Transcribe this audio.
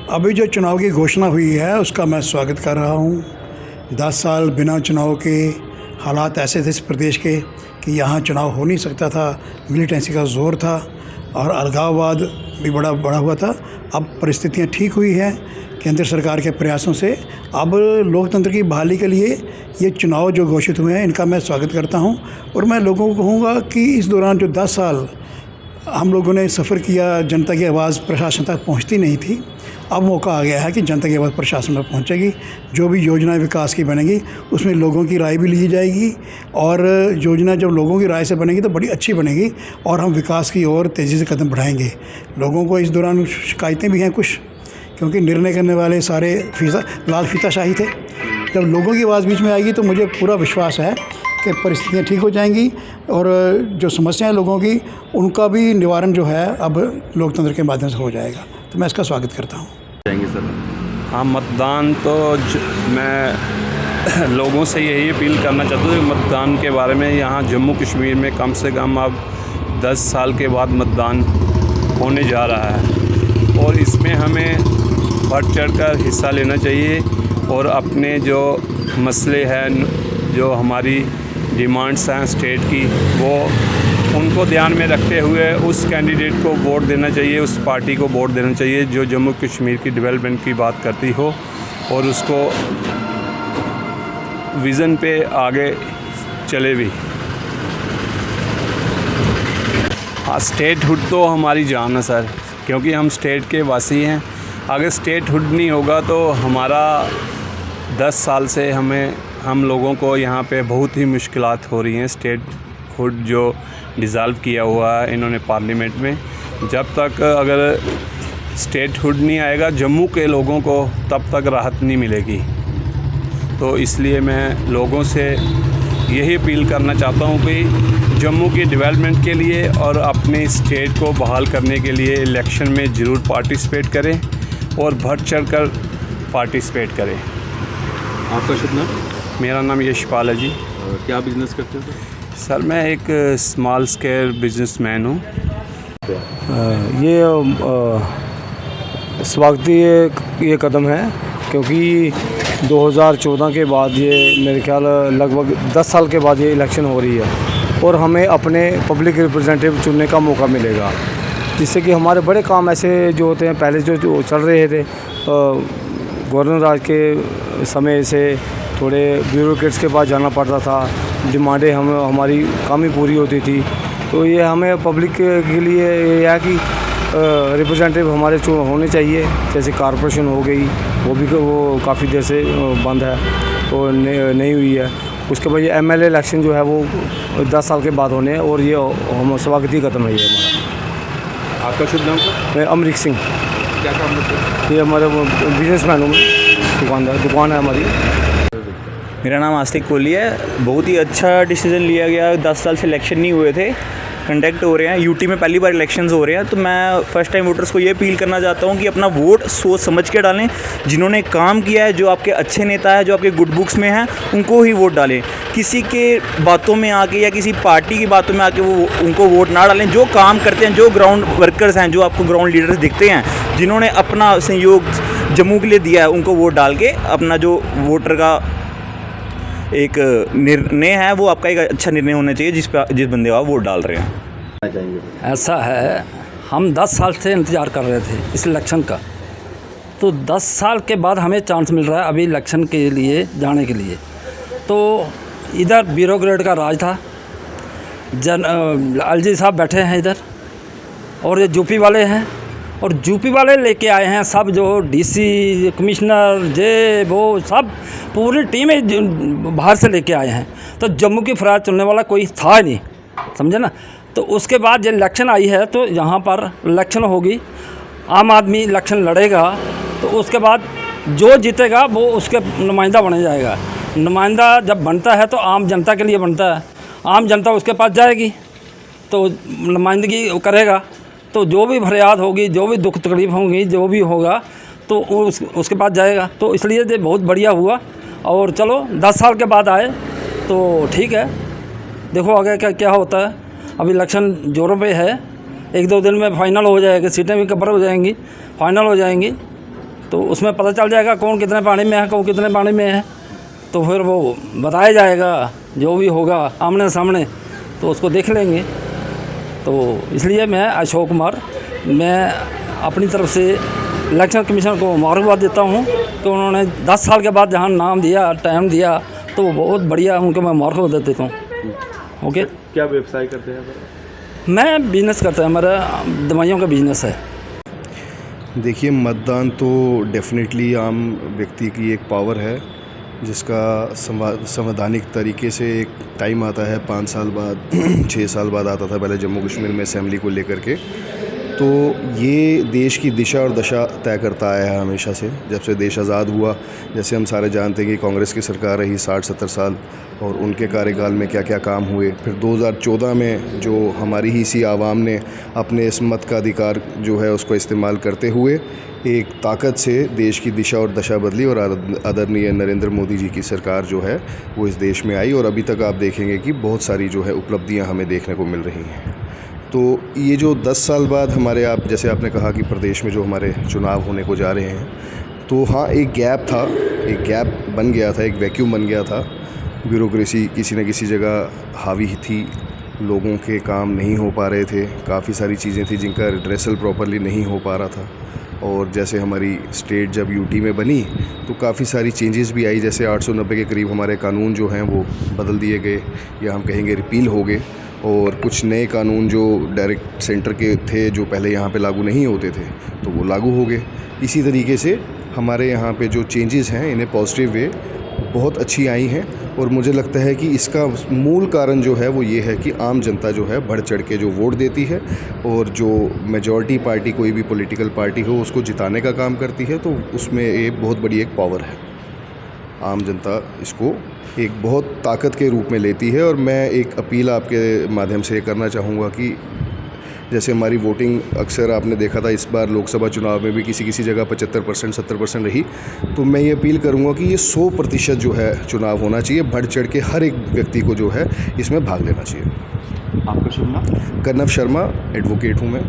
अभी जो चुनाव की घोषणा हुई है उसका मैं स्वागत कर रहा हूँ। 10 साल बिना चुनाव के हालात ऐसे थे इस प्रदेश के कि यहाँ चुनाव हो नहीं सकता था, मिलिटेंसी का ज़ोर था और अलगाववाद भी बड़ा हुआ था। अब परिस्थितियाँ ठीक हुई हैं केंद्र सरकार के प्रयासों से। अब लोकतंत्र की बहाली के लिए ये चुनाव जो घोषित हुए हैं इनका मैं स्वागत करता हूँ। और मैं लोगों को कहूँगा कि इस दौरान जो 10 साल हम लोगों ने सफ़र किया, जनता की आवाज़ प्रशासन तक पहुँचती नहीं थी, अब मौका आ गया है कि जनता की आवाज़ प्रशासन में पहुँचेगी। जो भी योजनाएं विकास की बनेंगी उसमें लोगों की राय भी ली जाएगी और योजना जब लोगों की राय से बनेगी तो बड़ी अच्छी बनेगी और हम विकास की ओर तेज़ी से कदम बढ़ाएंगे। लोगों को इस दौरान शिकायतें भी हैं कुछ, क्योंकि निर्णय करने वाले सारे लाल फीताशाही थे। जब लोगों की आवाज़ बीच में आएगी तो मुझे पूरा विश्वास है कि परिस्थितियाँ ठीक हो जाएंगी और जो समस्याएं लोगों की उनका भी निवारण जो है अब लोकतंत्र के माध्यम से हो जाएगा। तो मैं इसका स्वागत करता हूँ। सर हाँ, मतदान तो मैं लोगों से यही अपील करना चाहता हूँ कि मतदान के बारे में यहाँ जम्मू कश्मीर में कम से कम अब 10 साल के बाद मतदान होने जा रहा है और इसमें हमें बढ़ चढ़कर हिस्सा लेना चाहिए और अपने जो मसले हैं, जो हमारी डिमांड्स हैं स्टेट की, वो उनको ध्यान में रखते हुए उस कैंडिडेट को वोट देना चाहिए, उस पार्टी को वोट देना चाहिए जो जम्मू कश्मीर की डेवलपमेंट की बात करती हो और उसको विज़न पे आगे चले भी। हाँ, स्टेटहुड तो हमारी जान है सर, क्योंकि हम स्टेट के वासी हैं। अगर स्टेटहुड नहीं होगा तो हमारा 10 साल से हम लोगों को यहाँ पे बहुत ही मुश्किलात हो रही हैं। स्टेटहुड जो डिज़ाल्व किया हुआ है इन्होंने पार्लियामेंट में, जब तक अगर स्टेटहुड नहीं आएगा जम्मू के लोगों को तब तक राहत नहीं मिलेगी। तो इसलिए मैं लोगों से यही अपील करना चाहता हूँ कि जम्मू की डेवलपमेंट के लिए और अपने स्टेट को बहाल करने के लिए इलेक्शन में ज़रूर पार्टिसिपेट करें और बढ़ चढ़ कर पार्टिसिपेट करें। आपका शुभ नाम? मेरा नाम यशपाल है जी। क्या बिज़नेस करते हो सर? मैं एक स्मॉल स्केल बिजनेसमैन हूँ। ये स्वागती ये कदम है क्योंकि 2014 के बाद ये मेरे ख्याल लगभग 10 साल के बाद ये इलेक्शन हो रही है और हमें अपने पब्लिक रिप्रेजेंटेटिव चुनने का मौका मिलेगा, जिससे कि हमारे बड़े काम ऐसे जो होते हैं पहले जो चल रहे थे गवर्नर राज के समय से थोड़े ब्यूरोक्रेट्स के पास जाना पड़ता था, डिमांडें हमारी कम ही पूरी होती थी। तो ये हमें पब्लिक के लिए ये है कि रिप्रेजेंटेटिव हमारे होने चाहिए। जैसे कॉरपोरेशन हो गई, वो काफ़ी देर से बंद है, वो नहीं हुई है। उसके बाद ये MLA इलेक्शन जो है वो 10 साल के बाद होने हैं और ये हम स्वागती कदम है ये हमारा। आपका शुभ नाम? मैं अमरीक सिंह। क्या काम करते हैं? ये हमारे बिजनेसमैन हूँ, दुकान है हमारी। मेरा नाम आस्तिक कोहली है। बहुत ही अच्छा डिसीज़न लिया गया। 10 साल से इलेक्शन नहीं हुए थे, कंडक्ट हो रहे हैं। यूटी में पहली बार इलेक्शंस हो रहे हैं, तो मैं फर्स्ट टाइम वोटर्स को ये अपील करना चाहता हूँ कि अपना वोट सोच समझ के डालें। जिन्होंने काम किया है, जो आपके अच्छे नेता है, जो आपके गुड बुक्स में हैं, उनको ही वोट डालें। किसी के बातों में आके या किसी पार्टी की बातों में आके वो उनको वोट ना डालें। जो काम करते हैं, जो ग्राउंड वर्कर्स हैं, जो आपको ग्राउंड लीडर्स दिखते हैं, जिन्होंने अपना सहयोग जम्मू के लिए दिया है, उनको वोट डाल के अपना जो वोटर का एक निर्णय है वो आपका एक अच्छा निर्णय होना चाहिए जिस बंदे का वोट डाल रहे हैं। ऐसा है, हम 10 साल से इंतज़ार कर रहे थे इस इलेक्शन का, तो 10 साल के बाद हमें चांस मिल रहा है अभी इलेक्शन के लिए जाने के लिए। तो इधर ब्यूरोक्रेट का राज था, अलजी साहब बैठे हैं इधर और ये यूपी वाले हैं और यूपी वाले लेके आए हैं सब, जो DC कमिश्नर वो सब पूरी टीम बाहर से लेके आए हैं। तो जम्मू की फराज चुनने वाला कोई था ही नहीं, समझे ना। तो उसके बाद जब इलेक्शन आई है तो यहाँ पर इलेक्शन होगी, आम आदमी इलेक्शन लड़ेगा, तो उसके बाद जो जीतेगा वो उसके नुमाइंदा बन जाएगा। नुमाइंदा जब बनता है तो आम जनता के लिए बनता है, आम जनता उसके पास जाएगी तो नुमाइंदगी करेगा। तो जो भी फरियाद होगी, जो भी दुख तकलीफ़ होंगी, जो भी होगा तो उसके पास जाएगा। तो इसलिए ये बहुत बढ़िया हुआ और चलो 10 साल के बाद आए तो ठीक है, देखो आगे क्या होता है। अभी इलेक्शन जोरों पे है, 1-2 दिन में फाइनल हो जाएगा, सीटें भी कवर हो जाएंगी, फाइनल हो जाएंगी। तो उसमें पता चल जाएगा कौन कितने पानी में है, कौन कितने पानी में है, तो फिर वो बताया जाएगा। जो भी होगा आमने सामने तो उसको देख लेंगे। तो इसलिए मैं अशोक कुमार, मैं अपनी तरफ से इलेक्शन कमीशन को मुबारकबाद देता हूँ कि उन्होंने 10 साल के बाद जहाँ नाम दिया, टाइम दिया, तो वो बहुत बढ़िया, उनको मैं मुबारकबाद देता हूँ। ओके। क्या व्यवसाय करते हैं आप? मैं बिज़नेस करता हूँ, मेरा दवाइयों का बिज़नेस है। देखिए, मतदान तो डेफिनेटली आम व्यक्ति की एक पावर है, जिसका संवैधानिक तरीके से एक टाइम आता है 5 साल बाद 6 साल बाद आता था पहले जम्मू कश्मीर में असेंबली को लेकर के। तो ये देश की दिशा और दशा तय करता आया है हमेशा से, जब से देश आज़ाद हुआ। जैसे हम सारे जानते हैं कि कांग्रेस की सरकार रही 60-70 साल, और उनके कार्यकाल में क्या क्या काम हुए। फिर 2014 में जो हमारी ही सी आवाम ने अपने इस मत का अधिकार जो है उसको इस्तेमाल करते हुए एक ताकत से देश की दिशा और दशा बदली, और आदरणीय नरेंद्र मोदी जी की सरकार जो है वो इस देश में आई, और अभी तक आप देखेंगे कि बहुत सारी जो है उपलब्धियां हमें देखने को मिल रही हैं। तो ये जो 10 साल बाद हमारे, आप जैसे आपने कहा कि प्रदेश में जो हमारे चुनाव होने को जा रहे हैं, तो हाँ, एक गैप था, एक गैप बन गया था, एक वैक्यूम बन गया था। ब्यूरोक्रेसी किसी न किसी जगह हावी थी, लोगों के काम नहीं हो पा रहे थे, काफ़ी सारी चीज़ें थी जिनका रिड्रेसल प्रॉपर्ली नहीं हो पा रहा था। और जैसे हमारी स्टेट जब यूटी में बनी तो काफ़ी सारी चेंजेस भी आई, जैसे 890 के करीब हमारे कानून जो हैं वो बदल दिए गए, या हम कहेंगे रिपील हो गए, और कुछ नए कानून जो डायरेक्ट सेंटर के थे, जो पहले यहाँ पे लागू नहीं होते थे, तो वो लागू हो गए। इसी तरीके से हमारे यहाँ पे जो चेंजेस हैं, इन्हें पॉजिटिव वे बहुत अच्छी आई हैं, और मुझे लगता है कि इसका मूल कारण जो है वो ये है कि आम जनता जो है बढ़ चढ़ के जो वोट देती है, और जो मेजॉरिटी पार्टी कोई भी पॉलिटिकल पार्टी हो उसको जिताने का काम करती है, तो उसमें ये बहुत बड़ी एक पावर है। आम जनता इसको एक बहुत ताकत के रूप में लेती है। और मैं एक अपील आपके माध्यम से करना चाहूँगा कि जैसे हमारी वोटिंग अक्सर आपने देखा था इस बार लोकसभा चुनाव में भी किसी किसी जगह 75% 70% रही, तो मैं ये अपील करूँगा कि ये 100% जो है चुनाव होना चाहिए, बढ़ चढ़ के हर एक व्यक्ति को जो है इसमें भाग लेना चाहिए। आपका शुभ नाम? कर्नव शर्मा, एडवोकेट हूँ मैं।